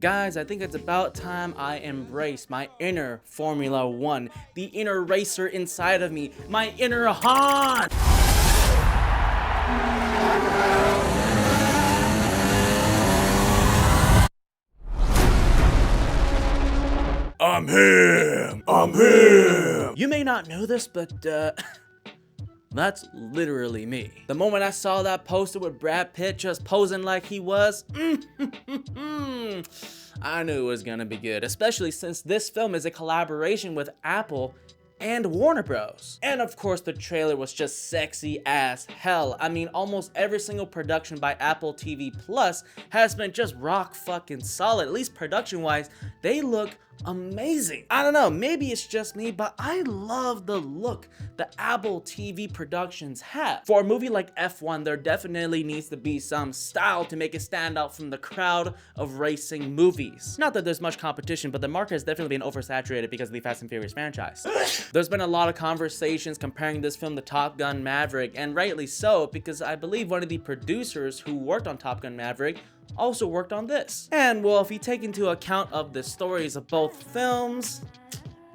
Guys, I think it's about time I embrace my inner Formula One, the inner racer inside of me, my inner Han! I'm him! I'm him! You may not know this, but that's literally me. The moment I saw that poster with Brad Pitt just posing like he was, I knew it was gonna be good, especially since this film is a collaboration with Apple and Warner Bros. And of course the trailer was just sexy as hell. I mean, almost every single production by Apple TV Plus has been just rock fucking solid. At least production wise, they look amazing. I don't know, maybe it's just me, but I love the look the Apple TV productions have. For a movie like F1, there definitely needs to be some style to make it stand out from the crowd of racing movies. Not that there's much competition, but the market has definitely been oversaturated because of the Fast and Furious franchise. There's been a lot of conversations comparing this film to Top Gun Maverick, and rightly so, because I believe one of the producers who worked on Top Gun Maverick also worked on this. And well, if you take into account of the stories of both films,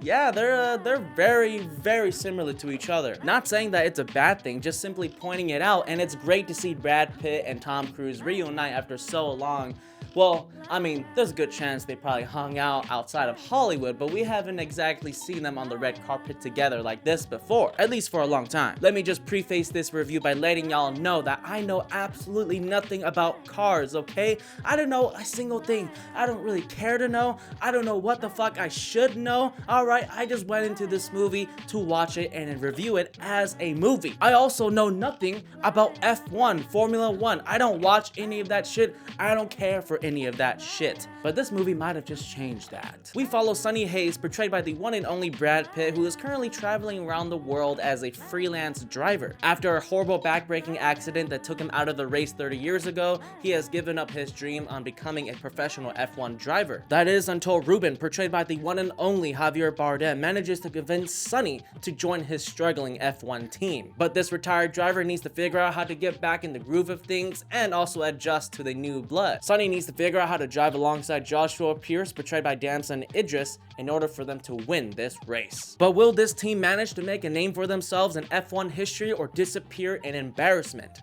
yeah, they're very similar to each other. Not saying that it's a bad thing, just simply pointing it out, and it's great to see Brad Pitt and Tom Cruise reunite after so long. Well, I mean, there's a good chance they probably hung out outside of Hollywood, but we haven't exactly seen them on the red carpet together like this before, at least for a long time. Let me just preface this review by letting y'all know that I know absolutely nothing about cars, okay? I don't know a single thing. I don't really care to know. I don't know what the fuck I should know. Alright, I just went into this movie to watch it and review it as a movie. I also know nothing about F1, Formula One. I don't watch any of that shit. I don't care for any of that shit. But this movie might have just changed that. We follow Sonny Hayes, portrayed by the one and only Brad Pitt, who is currently traveling around the world as a freelance driver. After a horrible backbreaking accident that took him out of the race 30 years ago, he has given up his dream on becoming a professional F1 driver. That is until Ruben, portrayed by the one and only Javier Bardem, manages to convince Sonny to join his struggling F1 team. But this retired driver needs to figure out how to get back in the groove of things and also adjust to the new blood. Sonny needs to figure out how to drive alongside Joshua Pierce, portrayed by Damson Idris, in order for them to win this race. But will this team manage to make a name for themselves in F1 history or disappear in embarrassment?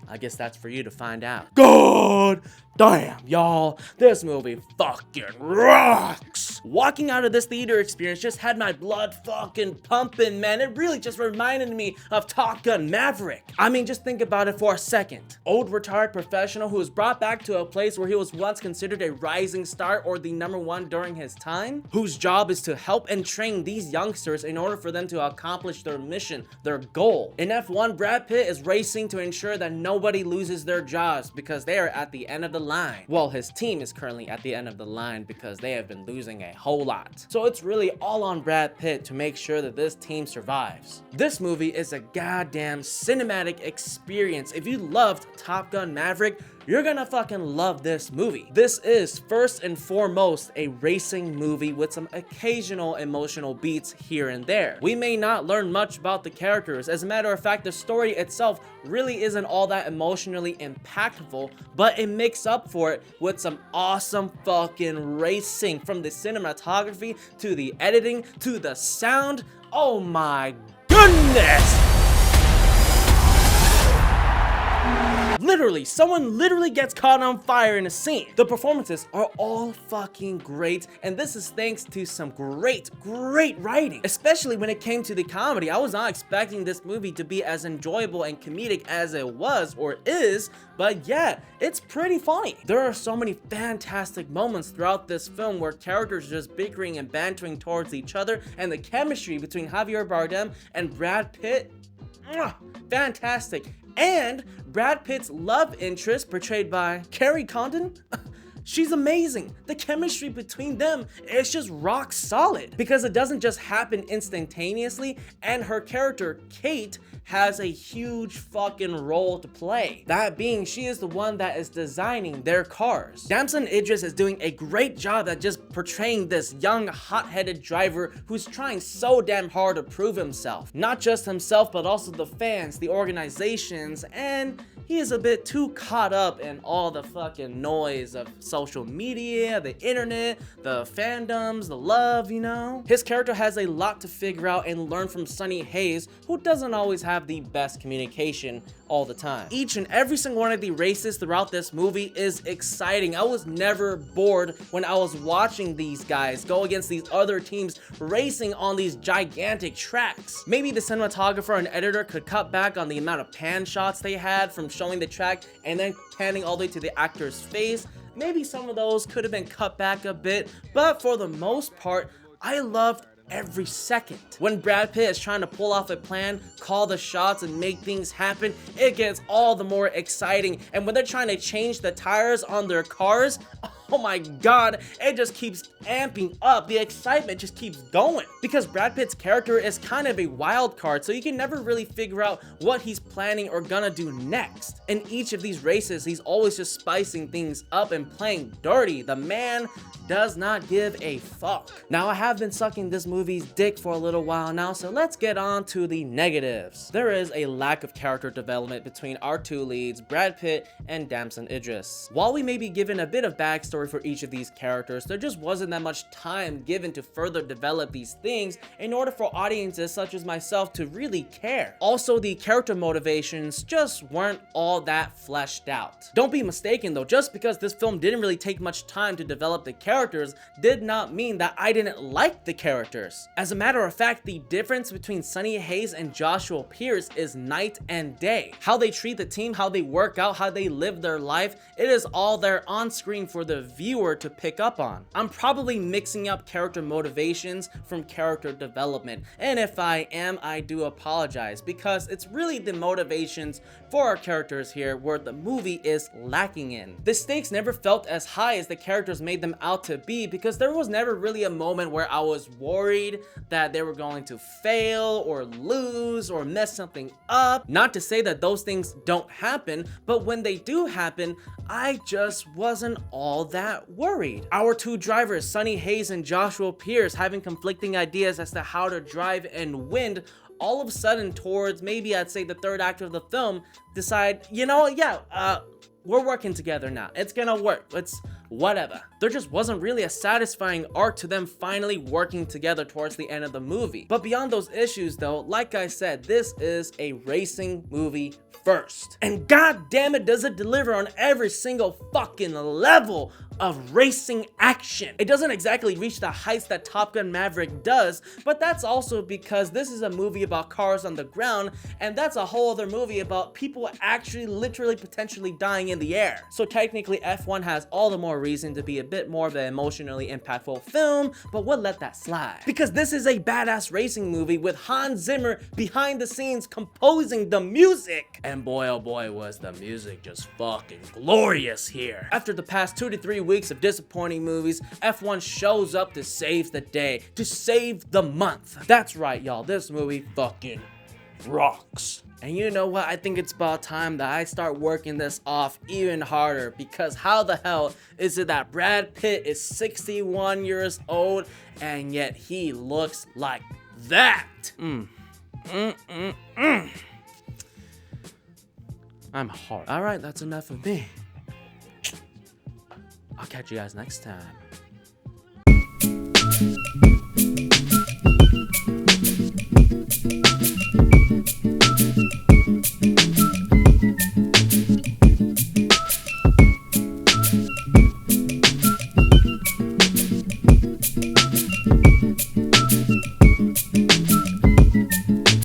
I guess that's for you to find out. God damn, y'all, this movie fucking rocks! Walking out of this theater experience just had my blood fucking pumping, man. It really just reminded me of Top Gun Maverick. I mean, just think about it for a second. Old retired professional who was brought back to a place where he was once considered a rising star or the #1 during his time, whose job is to help and train these youngsters in order for them to accomplish their mission, their goal. In F1, Brad Pitt is racing to ensure that nobody loses their jobs because they are at the end of the line. Well, his team is currently at the end of the line because they have been losing a whole lot. So it's really all on Brad Pitt to make sure that this team survives. This movie is a goddamn cinematic experience. If you loved Top Gun Maverick, you're gonna fucking love this movie. This is first and foremost a racing movie with some occasional emotional beats here and there. We may not learn much about the characters. As a matter of fact, the story itself really isn't all that emotionally impactful, but it makes up for it with some awesome fucking racing, from the cinematography to the editing to the sound. Oh my goodness! Literally, someone literally gets caught on fire in a scene. The performances are all fucking great, and this is thanks to some great writing, especially when it came to the comedy. I was not expecting this movie to be as enjoyable and comedic as it was or is, but yeah, it's pretty funny. There are so many fantastic moments throughout this film where characters are just bickering and bantering towards each other, and the chemistry between Javier Bardem and Brad Pitt, fantastic. And Brad Pitt's love interest, portrayed by Carrie Condon, she's amazing. The chemistry between them is just rock solid because it doesn't just happen instantaneously, and her character, Kate, has a huge fucking role to play. That being, she is the one that is designing their cars. Damson Idris is doing a great job at just portraying this young, hot-headed driver who's trying so damn hard to prove himself. Not just himself, but also the fans, the organizations, and he is a bit too caught up in all the fucking noise of social media, the internet, the fandoms, the love, you know? His character has a lot to figure out and learn from Sonny Hayes, who doesn't always have the best communication all the time. Each and every single one of the races throughout this movie is exciting. I was never bored when I was watching these guys go against these other teams racing on these gigantic tracks. Maybe the cinematographer and editor could cut back on the amount of pan shots they had from showing the track and then panning all the way to the actor's face. Maybe some of those could have been cut back a bit, but for the most part, I loved every second. When Brad Pitt is trying to pull off a plan, call the shots, and make things happen, it gets all the more exciting. And when they're trying to change the tires on their cars, oh my god, it just keeps amping up. The excitement just keeps going. Because Brad Pitt's character is kind of a wild card, so you can never really figure out what he's planning or gonna do next. In each of these races, he's always just spicing things up and playing dirty. The man does not give a fuck. Now, I have been sucking this movie's dick for a little while now, so let's get on to the negatives. There is a lack of character development between our two leads, Brad Pitt and Damson Idris. While we may be given a bit of backstory for each of these characters, there just wasn't that much time given to further develop these things in order for audiences such as myself to really care. Also, the character motivations just weren't all that fleshed out. Don't be mistaken though, just because this film didn't really take much time to develop the characters did not mean that I didn't like the characters. As a matter of fact, the difference between Sonny Hayes and Joshua Pierce is night and day. How they treat the team, how they work out, how they live their life, it is all there on screen for the viewer to pick up on. I'm probably mixing up character motivations from character development, and if I am, I do apologize, because it's really the motivations for our characters here where the movie is lacking in. The stakes never felt as high as the characters made them out to be, because there was never really a moment where I was worried that they were going to fail or lose or mess something up. Not to say that those things don't happen, but when they do happen, I just wasn't all that worried. Our two drivers, Sonny Hayes and Joshua Pierce, having conflicting ideas as to how to drive and win, all of a sudden towards maybe I'd say the third act of the film, decide, you know, we're working together now. It's gonna work. It's whatever. There just wasn't really a satisfying arc to them finally working together towards the end of the movie. But beyond those issues though, like I said, this is a racing movie first. And god damn it, does it deliver on every single fucking level of racing action. It doesn't exactly reach the heights that Top Gun Maverick does, but that's also because this is a movie about cars on the ground, and that's a whole other movie about people actually literally potentially dying in the air. So technically F1 has all the more reason to be a bit more of an emotionally impactful film, but we'll let that slide. Because this is a badass racing movie with Hans Zimmer behind the scenes composing the music. And boy oh boy was the music just fucking glorious here. After the past 2 to 3 weeks of disappointing movies, F1 shows up to save the day, to save the month. That's right y'all, this movie fucking rocks. And you know what, I think it's about time that I start working this off even harder, because how the hell is it that Brad Pitt is 61 years old and yet he looks like that? I'm hard. Alright, that's enough of me. I'll catch you guys next time.